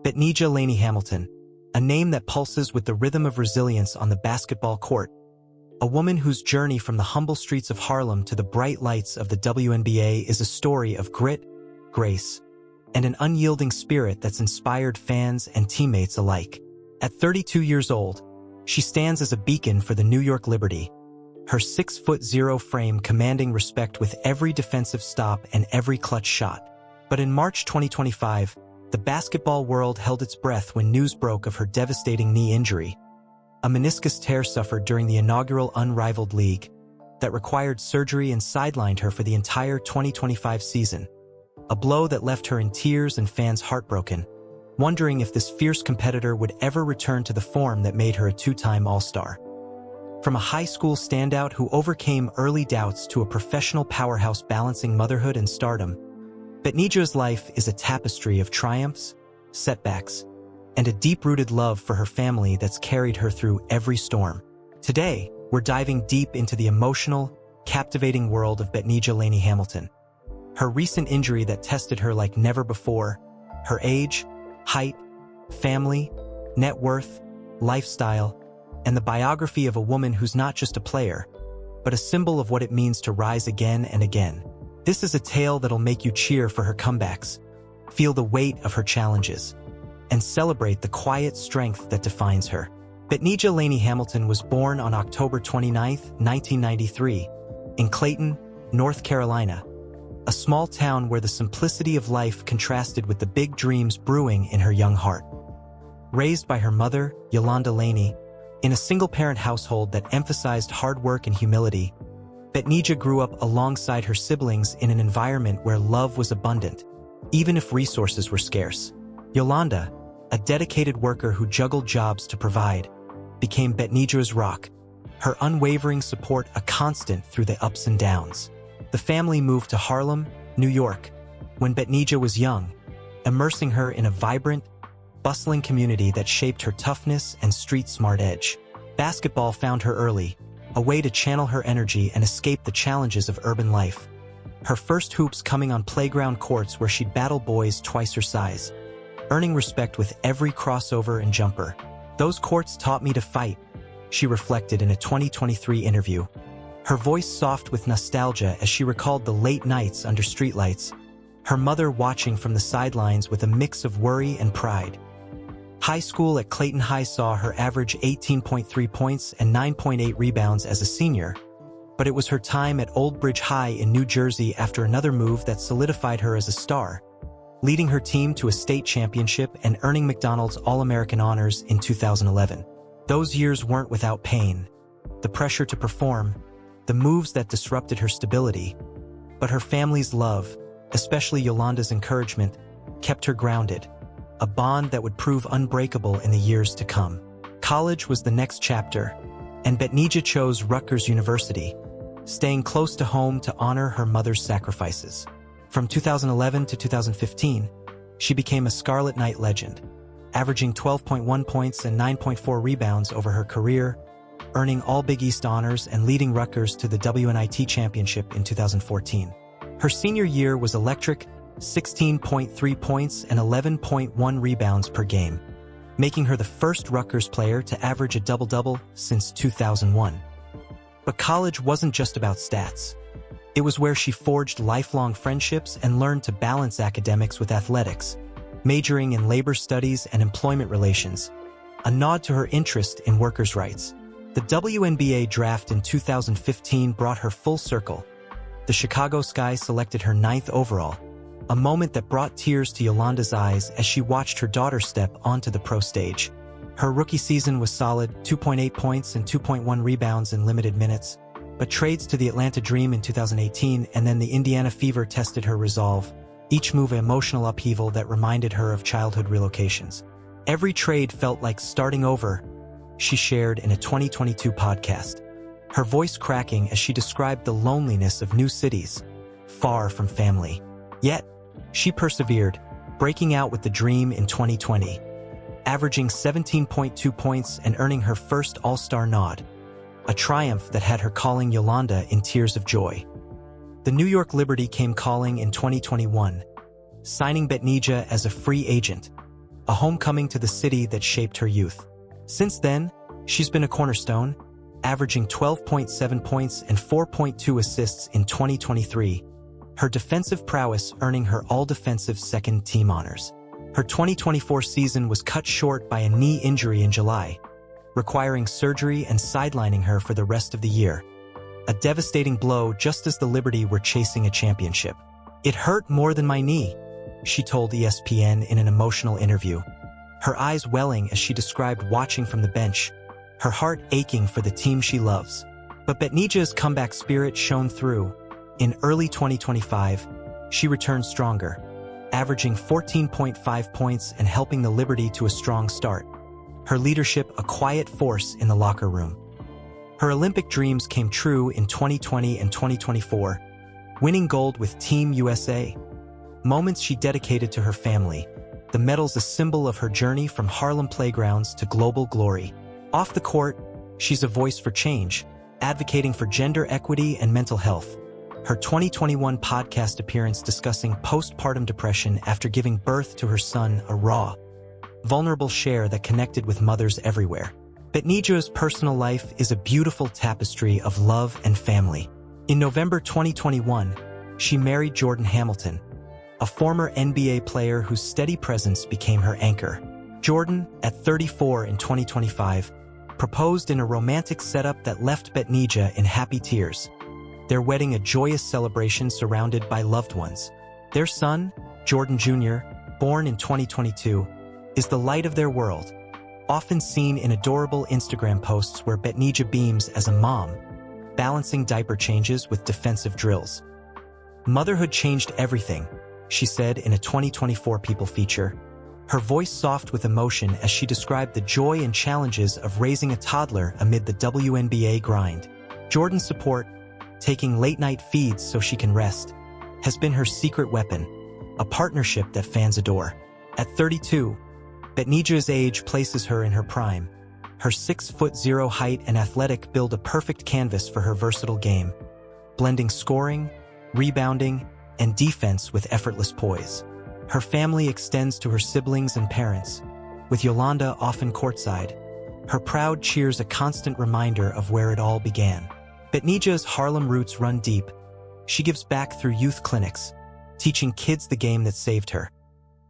Betnijah Laney-Hamilton, a name that pulses with the rhythm of resilience on the basketball court. A woman whose journey from the humble streets of Harlem to the bright lights of the WNBA is a story of grit, grace, and an unyielding spirit that's inspired fans and teammates alike. At 32 years old, she stands as a beacon for the New York Liberty, her 6'0" frame commanding respect with every defensive stop and every clutch shot. But in March 2025, the basketball world held its breath when news broke of her devastating knee injury, a meniscus tear suffered during the inaugural unrivaled league that required surgery and sidelined her for the entire 2025 season, a blow that left her in tears and fans heartbroken, wondering if this fierce competitor would ever return to the form that made her a two-time All-Star. From a high school standout who overcame early doubts to a professional powerhouse balancing motherhood and stardom, Betnijah's life is a tapestry of triumphs, setbacks, and a deep-rooted love for her family that's carried her through every storm. Today, we're diving deep into the emotional, captivating world of Betnijah Laney-Hamilton. Her recent injury that tested her like never before, her age, height, family, net worth, lifestyle, and the biography of a woman who's not just a player, but a symbol of what it means to rise again and again. This is a tale that'll make you cheer for her comebacks, feel the weight of her challenges, and celebrate the quiet strength that defines her. Betnijah Laney-Hamilton was born on October 29, 1993, in Clayton, North Carolina, a small town where the simplicity of life contrasted with the big dreams brewing in her young heart. Raised by her mother, Yolanda Laney, in a single-parent household that emphasized hard work and humility, Betnijah grew up alongside her siblings in an environment where love was abundant, even if resources were scarce. Yolanda, a dedicated worker who juggled jobs to provide, became Betnijah's rock, her unwavering support a constant through the ups and downs. The family moved to Harlem, New York, when Betnijah was young, immersing her in a vibrant, bustling community that shaped her toughness and street-smart edge. Basketball found her early, a way to channel her energy and escape the challenges of urban life. Her first hoops coming on playground courts where she'd battle boys twice her size, earning respect with every crossover and jumper. "Those courts taught me to fight," she reflected in a 2023 interview, her voice soft with nostalgia as she recalled the late nights under streetlights, her mother watching from the sidelines with a mix of worry and pride. High school at Clayton High saw her average 18.3 points and 9.8 rebounds as a senior, but it was her time at Old Bridge High in New Jersey after another move that solidified her as a star, leading her team to a state championship and earning McDonald's All-American honors in 2011. Those years weren't without pain, the pressure to perform, the moves that disrupted her stability, but her family's love, especially Yolanda's encouragement, kept her grounded, a bond that would prove unbreakable in the years to come. College was the next chapter, and Betnijah chose Rutgers University, staying close to home to honor her mother's sacrifices. From 2011 to 2015, she became a Scarlet Knight legend, averaging 12.1 points and 9.4 rebounds over her career, earning all Big East honors and leading Rutgers to the WNIT championship in 2014. Her senior year was electric, 16.3 points and 11.1 rebounds per game, making her the first Rutgers player to average a double-double since 2001. But college wasn't just about stats. It was where she forged lifelong friendships and learned to balance academics with athletics, majoring in labor studies and employment relations, a nod to her interest in workers' rights. The WNBA draft in 2015 brought her full circle. The Chicago Sky selected her 9th overall, a moment that brought tears to Yolanda's eyes as she watched her daughter step onto the pro stage. Her rookie season was solid, 2.8 points and 2.1 rebounds in limited minutes, but trades to the Atlanta Dream in 2018 and then the Indiana Fever tested her resolve, each move an emotional upheaval that reminded her of childhood relocations. "Every trade felt like starting over," she shared in a 2022 podcast, her voice cracking as she described the loneliness of new cities, far from family. Yet, she persevered, breaking out with the Dream in 2020, averaging 17.2 points and earning her first All-Star nod, a triumph that had her calling Yolanda in tears of joy. The New York Liberty came calling in 2021, signing Betnijah as a free agent, a homecoming to the city that shaped her youth. Since then, she's been a cornerstone, averaging 12.7 points and 4.2 assists in 2023, her defensive prowess earning her All-Defensive Second Team honors. Her 2024 season was cut short by a knee injury in July, requiring surgery and sidelining her for the rest of the year. A devastating blow just as the Liberty were chasing a championship. "It hurt more than my knee," she told ESPN in an emotional interview, her eyes welling as she described watching from the bench, her heart aching for the team she loves. But Betnijah's comeback spirit shone through. In early 2025, she returned stronger, averaging 14.5 points and helping the Liberty to a strong start. Her leadership a quiet force in the locker room. Her Olympic dreams came true in 2020 and 2024, winning gold with Team USA. Moments she dedicated to her family, the medals a symbol of her journey from Harlem playgrounds to global glory. Off the court, she's a voice for change, advocating for gender equity and mental health. Her 2021 podcast appearance discussing postpartum depression after giving birth to her son, a raw, vulnerable share that connected with mothers everywhere. Betnijah's personal life is a beautiful tapestry of love and family. In November 2021, she married Jordan Hamilton, a former NBA player whose steady presence became her anchor. Jordan, at 34 in 2025, proposed in a romantic setup that left Betnijah in happy tears, their wedding a joyous celebration surrounded by loved ones. Their son, Jordan Jr., born in 2022, is the light of their world, often seen in adorable Instagram posts where Betnijah beams as a mom, balancing diaper changes with defensive drills. "Motherhood changed everything," she said in a 2024 People feature, her voice soft with emotion as she described the joy and challenges of raising a toddler amid the WNBA grind. Jordan's support, taking late-night feeds so she can rest, has been her secret weapon, a partnership that fans adore. At 32, Betnijah's age places her in her prime. Her 6'0" height and athletic build a perfect canvas for her versatile game, blending scoring, rebounding, and defense with effortless poise. Her family extends to her siblings and parents, with Yolanda often courtside. Her proud cheers a constant reminder of where it all began. Betnijah's Harlem roots run deep. She gives back through youth clinics, teaching kids the game that saved her,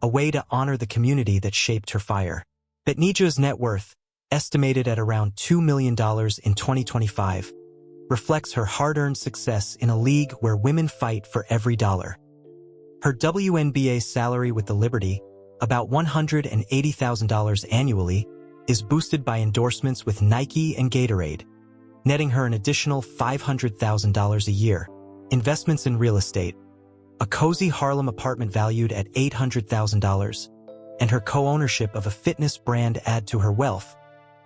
a way to honor the community that shaped her fire. Betnijah's net worth, estimated at around $2 million in 2025, reflects her hard-earned success in a league where women fight for every dollar. Her WNBA salary with the Liberty, about $180,000 annually, is boosted by endorsements with Nike and Gatorade, netting her an additional $500,000 a year. Investments in real estate, a cozy Harlem apartment valued at $800,000, and her co-ownership of a fitness brand add to her wealth.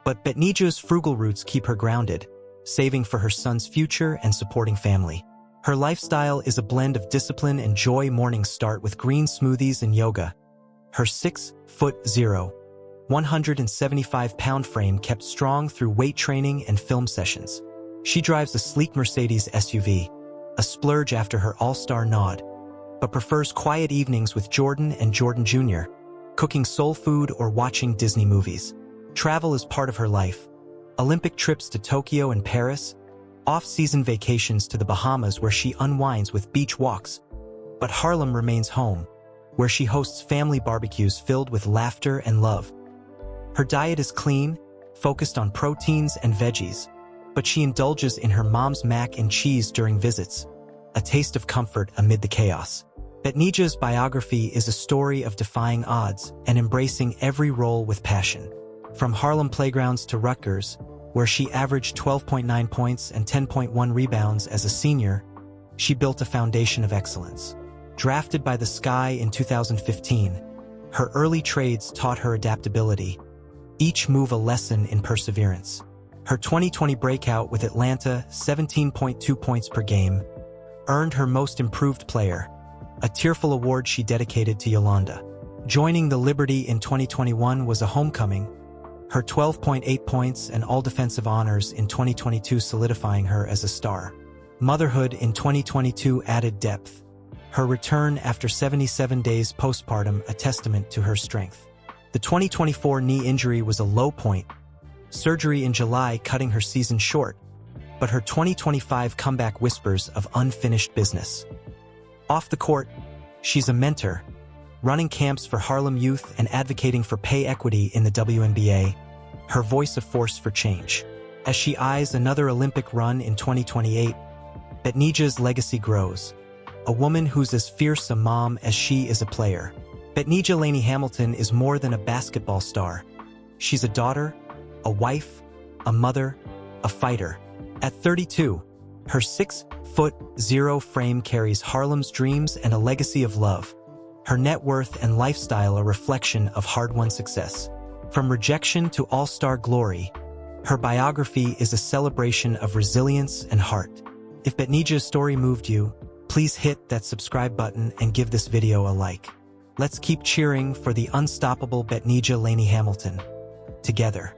But Betnijah's frugal roots keep her grounded, saving for her son's future and supporting family. Her lifestyle is a blend of discipline and joy. Mornings start with green smoothies and yoga. Her 6'0", 175-pound frame kept strong through weight training and film sessions. She drives a sleek Mercedes SUV, a splurge after her all-star nod, but prefers quiet evenings with Jordan and Jordan Jr., cooking soul food or watching Disney movies. Travel is part of her life. Olympic trips to Tokyo and Paris, off-season vacations to the Bahamas where she unwinds with beach walks. But Harlem remains home, where she hosts family barbecues filled with laughter and love. Her diet is clean, focused on proteins and veggies, but she indulges in her mom's mac and cheese during visits, a taste of comfort amid the chaos. Betnijah's biography is a story of defying odds and embracing every role with passion. From Harlem playgrounds to Rutgers, where she averaged 12.9 points and 10.1 rebounds as a senior, she built a foundation of excellence. Drafted by the Sky in 2015, her early trades taught her adaptability, each move a lesson in perseverance. Her 2020 breakout with Atlanta, 17.2 points per game, earned her Most Improved Player, a tearful award she dedicated to Yolanda. Joining the Liberty in 2021 was a homecoming, her 12.8 points and all-defensive honors in 2022 solidifying her as a star. Motherhood in 2022 added depth, her return after 77 days postpartum a testament to her strength. The 2024 knee injury was a low point, surgery in July cutting her season short, but her 2025 comeback whispers of unfinished business. Off the court, she's a mentor, running camps for Harlem youth and advocating for pay equity in the WNBA, her voice a force for change. As she eyes another Olympic run in 2028, Betnijah's legacy grows, a woman who's as fierce a mom as she is a player. Betnijah Laney-Hamilton is more than a basketball star. She's a daughter, a wife, a mother, a fighter. At 32, her 6'0" frame carries Harlem's dreams and a legacy of love. Her net worth and lifestyle a reflection of hard-won success. From rejection to all-star glory, her biography is a celebration of resilience and heart. If Betnijah's story moved you, please hit that subscribe button and give this video a like. Let's keep cheering for the unstoppable Betnijah Laney-Hamilton. Together.